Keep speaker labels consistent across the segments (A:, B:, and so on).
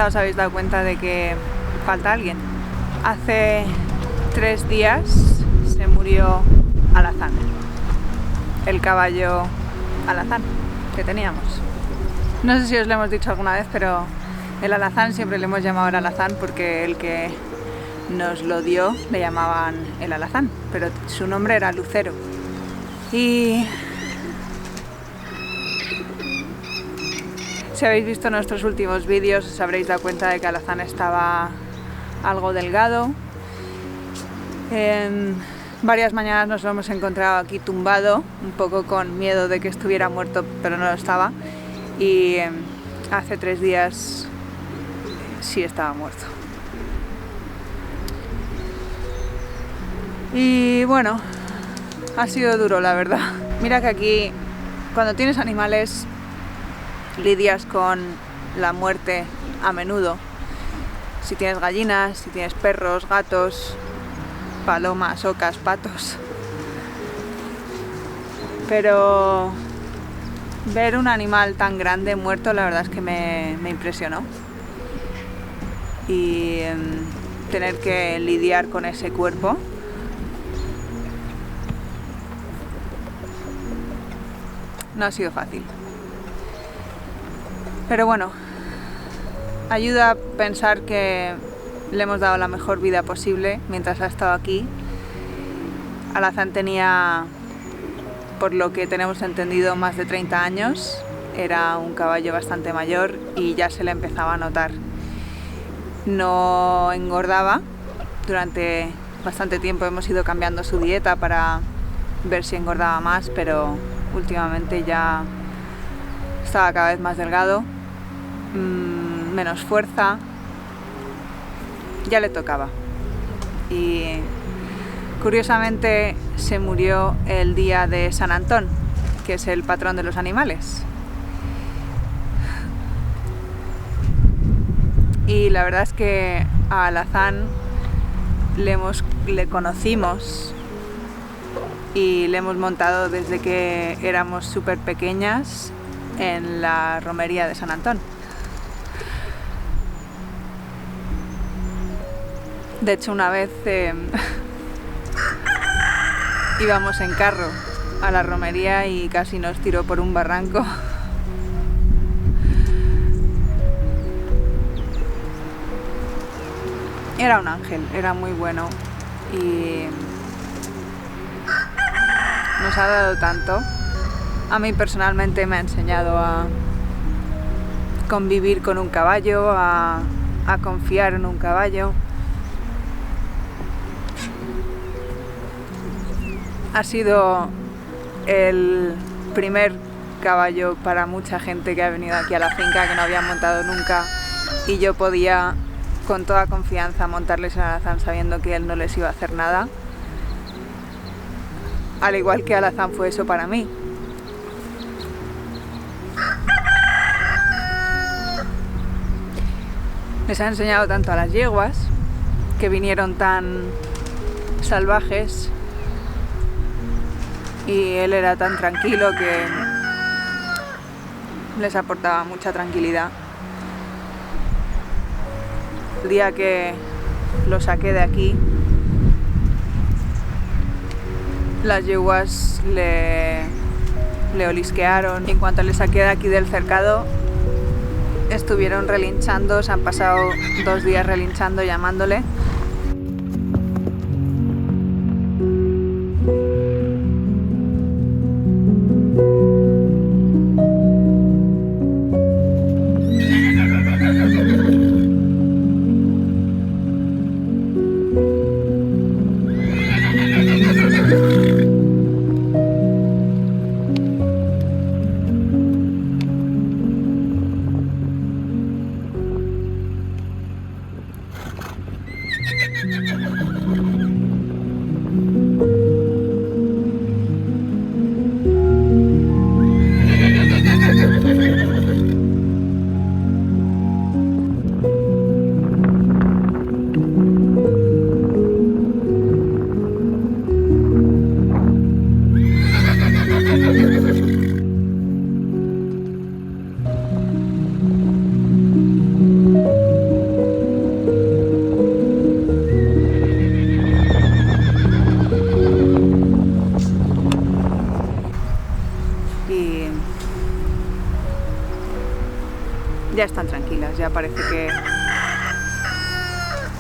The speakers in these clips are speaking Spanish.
A: os habéis dado cuenta de que falta alguien. Hace 3 días se murió Alazán, el caballo Alazán que teníamos. No sé si os lo hemos dicho alguna vez, pero el Alazán siempre le hemos llamado el Alazán porque el que nos lo dio le llamaban el Alazán, pero su nombre era Lucero. Y si habéis visto nuestros últimos vídeos os habréis dado cuenta de que Alazán estaba algo delgado. Varias mañanas nos lo hemos encontrado aquí tumbado, un poco con miedo de que estuviera muerto, pero no lo estaba. Y hace 3 días sí estaba muerto. Y bueno, ha sido duro, la verdad. Mira que aquí, cuando tienes animales, lidias con la muerte a menudo. Si tienes gallinas, si tienes perros, gatos, palomas, ocas, patos. Pero ver un animal tan grande muerto, la verdad es que me impresionó. Y tener que lidiar con ese cuerpo no ha sido fácil. Pero bueno, ayuda a pensar que le hemos dado la mejor vida posible mientras ha estado aquí. Alazán tenía, por lo que tenemos entendido, más de 30 años. Era un caballo bastante mayor y ya se le empezaba a notar. No engordaba. Durante bastante tiempo hemos ido cambiando su dieta para ver si engordaba más, pero últimamente ya estaba cada vez más delgado, menos fuerza. Ya le tocaba. Y curiosamente se murió el día de San Antón, que es el patrón de los animales. Y la verdad es que a Alazán le conocimos y le hemos montado desde que éramos súper pequeñas en la romería de San Antón. De hecho, una vez íbamos en carro a la romería y casi nos tiró por un barranco. Era un ángel, era muy bueno y nos ha dado tanto. A mí personalmente me ha enseñado a convivir con un caballo, a confiar en un caballo. Ha sido el primer caballo para mucha gente que ha venido aquí a la finca que no había montado nunca, y yo podía con toda confianza montarles en Alazán sabiendo que él no les iba a hacer nada, al igual que Alazán fue eso para mí. Les ha enseñado tanto a las yeguas, que vinieron tan salvajes, y él era tan tranquilo que les aportaba mucha tranquilidad. El día que lo saqué de aquí, las yeguas le olisquearon, y en cuanto le saqué de aquí del cercado estuvieron relinchando. Se han pasado 2 días relinchando, llamándole. y ya están tranquilas, ya parece que...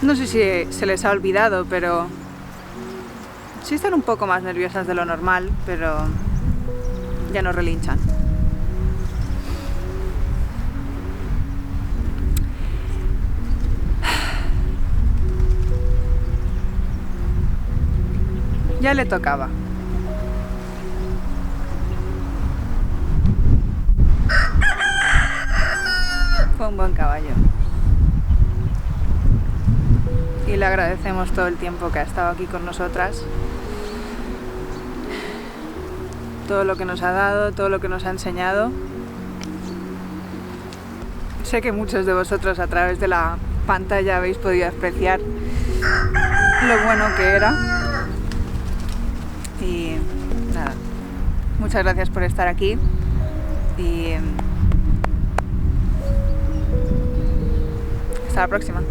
A: No sé si se les ha olvidado, pero sí están un poco más nerviosas de lo normal, pero ya no relinchan. Ya le tocaba. Fue un buen caballo. Y le agradecemos todo el tiempo que ha estado aquí con nosotras. Todo lo que nos ha dado, todo lo que nos ha enseñado. Sé que muchos de vosotros a través de la pantalla habéis podido apreciar lo bueno que era. Y nada, muchas gracias por estar aquí y hasta la próxima.